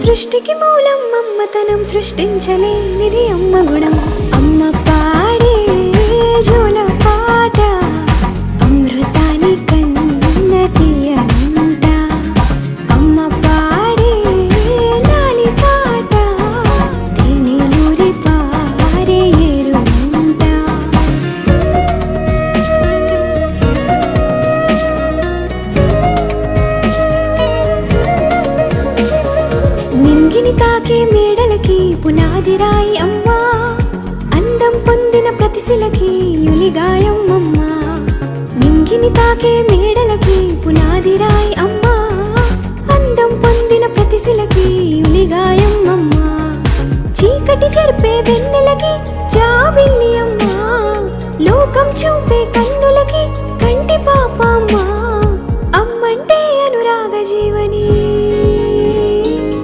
సృష్టికి మూలం మమ్మతనం సృష్టించలేనిది అమ్మ గుణం. అమ్మ పాడే జోల పాట అమృతాని కన్న తీయనంట. అమ్మ పాడే లాలి పాట తేనెలూరి పారే ఏరుమంట. నింగిని తాకే మేడలకి పునాది రాయి అమ్మా, అందం పొందిన ప్రతిశిలకి యులిగాయం అమ్మా. నింగిని తాకే మేడలకి పునాది రాయి అమ్మా, అందం పొందిన ప్రతిశిలకి యులిగాయం అమ్మా. చీకటి చెరిపే వెన్నెలకి